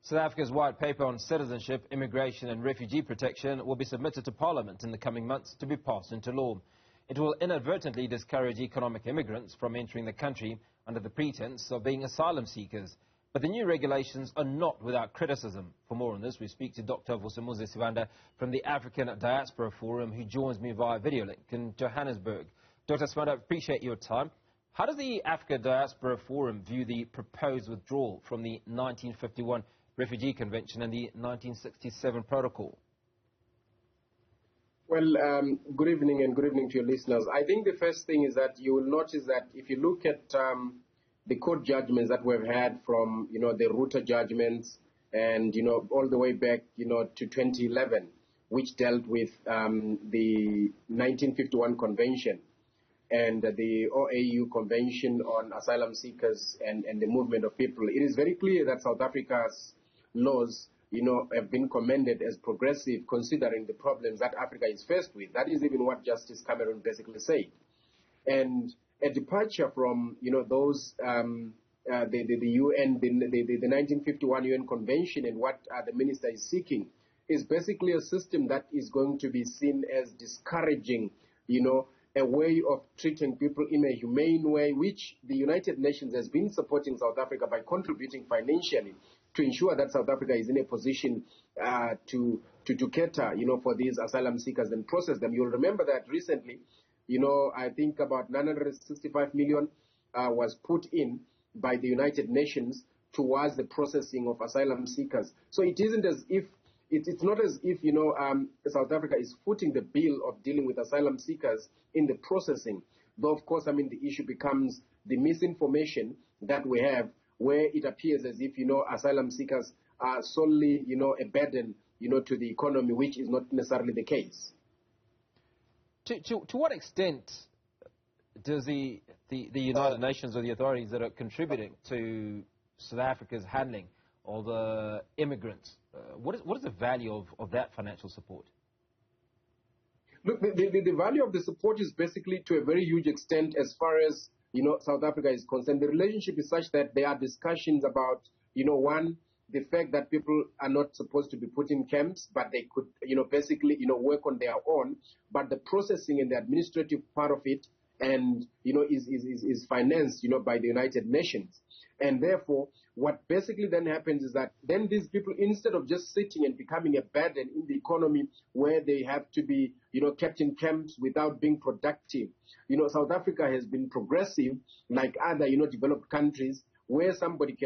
South Africa's white paper on citizenship, immigration and refugee protection will be submitted to Parliament in the coming months to be passed into law. It will inadvertently discourage economic immigrants from entering the country under the pretense of being asylum seekers. But the new regulations are not without criticism. For more on this, we speak to Dr. Vusumuzi Sibanda from the African Diaspora Forum, who joins me via video link in Johannesburg. Dr. Sibanda, I appreciate your time. How does the African Diaspora Forum view the proposed withdrawal from the 1951 Refugee Convention and the 1967 Protocol? Well, good evening and good evening to your listeners. I think the first thing is that you will notice that if you look at the court judgments that we've had from, the Ruta judgments and, all the way back, to 2011, which dealt with the 1951 Convention and the OAU Convention on Asylum Seekers and the movement of people, it is very clear that South Africa's laws, have been commended as progressive considering the problems that Africa is faced with. That is even what Justice Cameron basically said. And a departure from, those, the UN, the 1951 UN Convention and what the minister is seeking is basically a system that is going to be seen as discouraging, a way of treating people in a humane way, which the United Nations has been supporting South Africa by contributing financially to ensure that South Africa is in a position to cater, for these asylum seekers and process them. You'll remember that recently, I think about 965 million was put in by the United Nations towards the processing of asylum seekers. So it isn't as if it's not as if, South Africa is footing the bill of dealing with asylum seekers in the processing. Though, of course, the issue becomes the misinformation that we have, where it appears as if, asylum seekers are solely, a burden, to the economy, which is not necessarily the case. To what extent does the United Nations or the authorities that are contributing to South Africa's handling of the immigrants, what is the value of that financial support? Look, the value of the support is basically to a very huge extent as far as, South Africa is concerned. The relationship is such that there are discussions about, one, the fact that people are not supposed to be put in camps, but they could, basically, work on their own. But the processing and the administrative part of it and, is financed, by the United Nations. And therefore, what basically then happens is that then these people, instead of just sitting and becoming a burden in the economy where they have to be, kept in camps without being productive, South Africa has been progressive like other, developed countries where somebody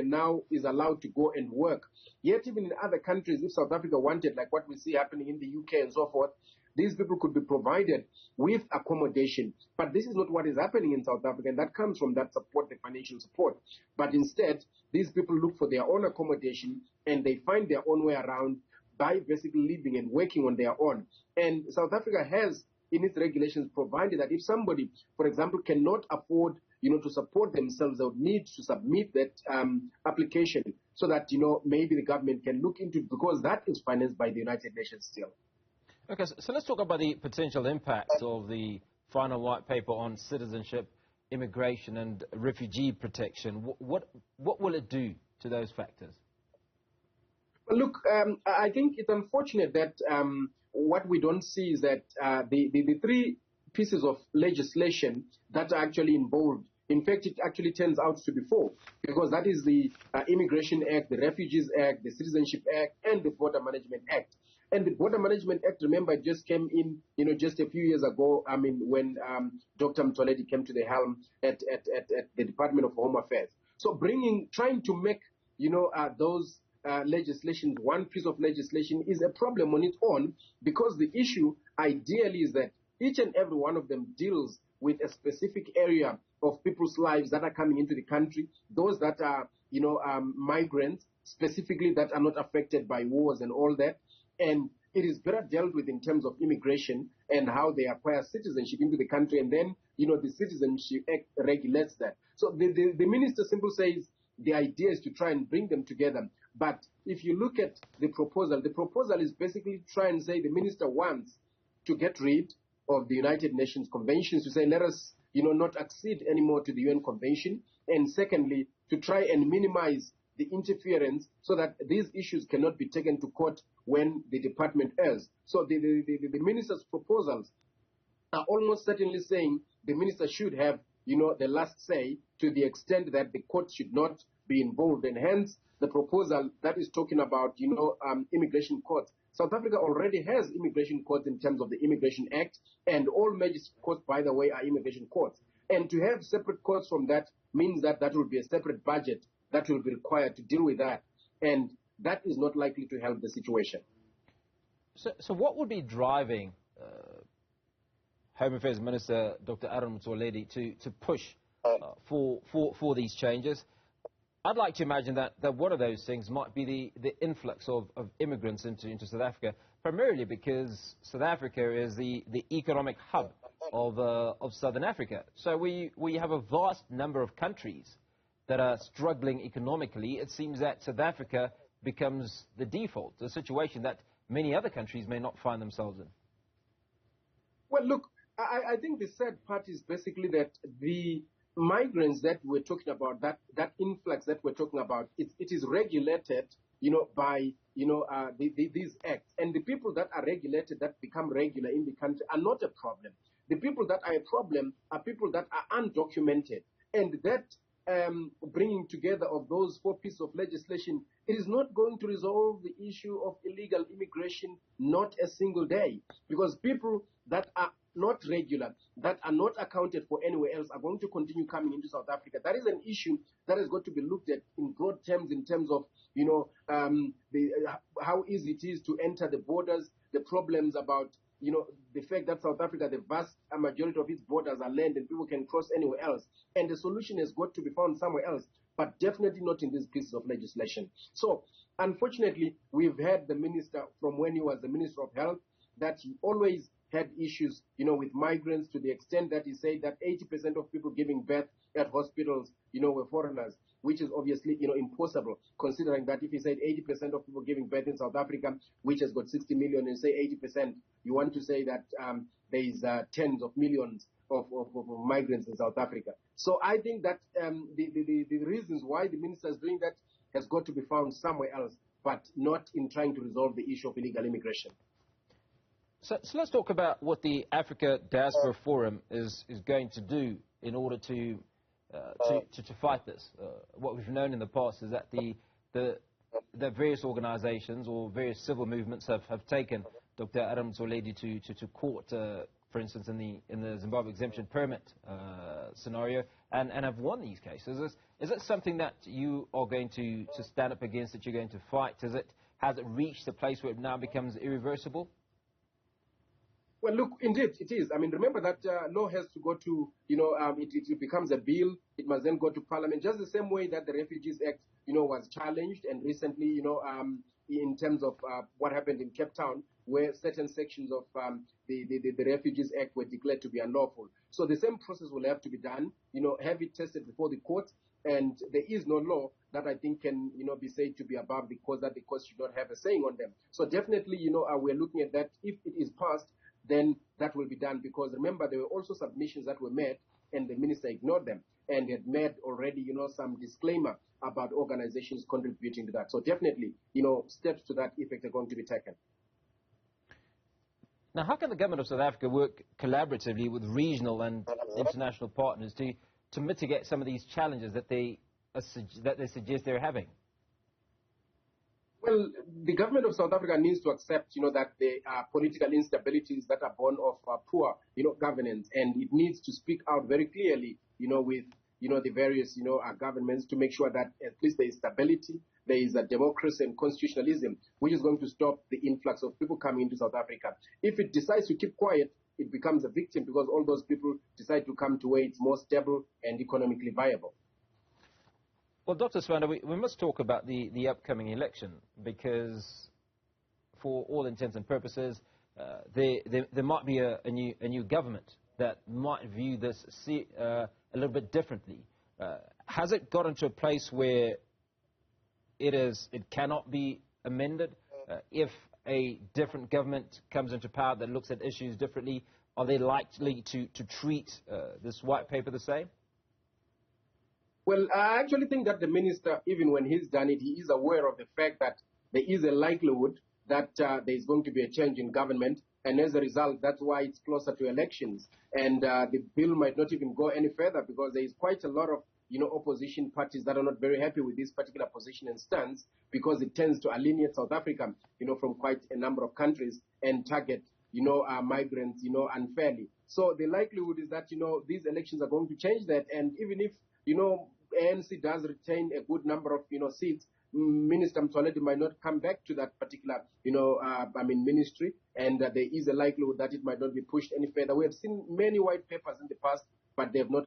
is allowed to go and work. Yet even in other countries, if South Africa wanted, like what we see happening in the UK and so forth, these people could be provided with accommodation. But this is not what is happening in South Africa, and that comes from that support, the financial support. But instead, these people look for their own accommodation, and they find their own way around by basically living and working on their own. And South Africa has, in its regulations, provided that if somebody, for example, cannot afford to support themselves, they would need to submit that application so that, maybe the government can look into it, because that is financed by the United Nations still. Okay, so let's talk about the potential impacts of the final white paper on citizenship, immigration and refugee protection. What will it do to those factors? Well, look, I think it's unfortunate that what we don't see is that the three pieces of legislation that are actually involved, in fact, it actually turns out to be four, because that is the Immigration Act, the Refugees Act, the Citizenship Act, and the Border Management Act. And the Border Management Act, remember, just came in, just a few years ago, when Dr. Mtsoaledi came to the helm at the Department of Home Affairs. So trying to make, those legislations, one piece of legislation is a problem on its own, because the issue ideally is that each and every one of them deals with a specific area of people's lives that are coming into the country, those that are, migrants, specifically that are not affected by wars and all that. And it is better dealt with in terms of immigration and how they acquire citizenship into the country. And then, the Citizenship Act regulates that. So the minister simply says the idea is to try and bring them together. But if you look at the proposal is basically try and say the minister wants to get rid of the United Nations conventions, to say let us, not accede anymore to the UN convention. And secondly, to try and minimize the interference so that these issues cannot be taken to court when the department errs. So the minister's proposals are almost certainly saying the minister should have, the last say to the extent that the court should not be involved. And hence, the proposal that is talking about, immigration courts. South Africa already has immigration courts in terms of the Immigration Act, and all magistrate courts, by the way, are immigration courts. And to have separate courts from that means that that will be a separate budget that will be required to deal with that. And that is not likely to help the situation. So what would be driving Home Affairs Minister Dr. Aaron Motsoaledi to push for these changes? I'd like to imagine that one of those things might be the influx of immigrants into South Africa, primarily because South Africa is the economic hub of Southern Africa. So we have a vast number of countries that are struggling economically. It seems that South Africa becomes the default, a situation that many other countries may not find themselves in. Well, look, I think the sad part is basically that the migrants that we're talking about, that influx that we're talking about, it is regulated, by, these acts. And the people that are regulated, that become regular in the country, are not a problem. The people that are a problem are people that are undocumented. And that bringing together of those 4 pieces of legislation, it is not going to resolve the issue of illegal immigration, not a single day. Because people that are not regular, that are not accounted for anywhere else, are going to continue coming into South Africa. That is an issue that has got to be looked at in broad terms, in terms of, how easy it is to enter the borders, the problems about, the fact that South Africa, the vast majority of its borders are land and people can cross anywhere else. And the solution has got to be found somewhere else, but definitely not in these pieces of legislation. So, unfortunately, we've had the minister from when he was the Minister of Health, that he always had issues, with migrants, to the extent that he said that 80% of people giving birth at hospitals, were foreigners, which is obviously, impossible, considering that if he said 80% of people giving birth in South Africa, which has got 60 million, and say 80%, you want to say that there is tens of millions of migrants in South Africa. So I think that the reasons why the minister is doing that has got to be found somewhere else, but not in trying to resolve the issue of illegal immigration. So let's talk about what the African Diaspora Forum is going to do in order to fight this. What we've known in the past is that the various organizations or various civil movements have taken Dr. Aaron Motsoaledi to court, for instance, in the Zimbabwe exemption permit scenario, and have won these cases. Is it something that you are going to stand up against, that you're going to fight? Has it reached the place where it now becomes irreversible? Well, look, indeed, it is. I mean, remember that law has to go to, it becomes a bill. It must then go to Parliament, just the same way that the Refugees Act, was challenged. And recently, in terms of what happened in Cape Town, where certain sections of the Refugees Act were declared to be unlawful. So the same process will have to be done, have it tested before the courts. And there is no law that I think can, be said to be above the courts, that the courts should not have a saying on them. So definitely, we're looking at that. If it is passed, then that will be done, because remember, there were also submissions that were made and the minister ignored them and had made already, some disclaimer about organizations contributing to that. So definitely, steps to that effect are going to be taken. Now, how can the government of South Africa work collaboratively with regional and international partners to mitigate some of these challenges that they suggest they're having? Well, the government of South Africa needs to accept, that there are political instabilities that are born of poor, governance, and it needs to speak out very clearly, with, the various, governments, to make sure that at least there is stability, there is a democracy and constitutionalism, which is going to stop the influx of people coming into South Africa. If it decides to keep quiet, it becomes a victim, because all those people decide to come to where it's more stable and economically viable. Well, Dr. Sibanda, we must talk about the upcoming election, because for all intents and purposes, there might be a new government that might view this a little bit differently. Has it gotten to a place where it cannot be amended? If a different government comes into power that looks at issues differently, are they likely to treat this white paper the same? Well, I actually think that the minister, even when he's done it, he is aware of the fact that there is a likelihood that there is going to be a change in government, and as a result, that's why it's closer to elections. And the bill might not even go any further because there is quite a lot of opposition parties that are not very happy with this particular position and stance because it tends to alienate South Africa, from quite a number of countries and target, migrants, unfairly. So the likelihood is that, these elections are going to change that. And even if, ANC does retain a good number of, seats, Minister Mtsoaledi might not come back to that particular, ministry, and there is a likelihood that it might not be pushed any further. We have seen many white papers in the past, but they have not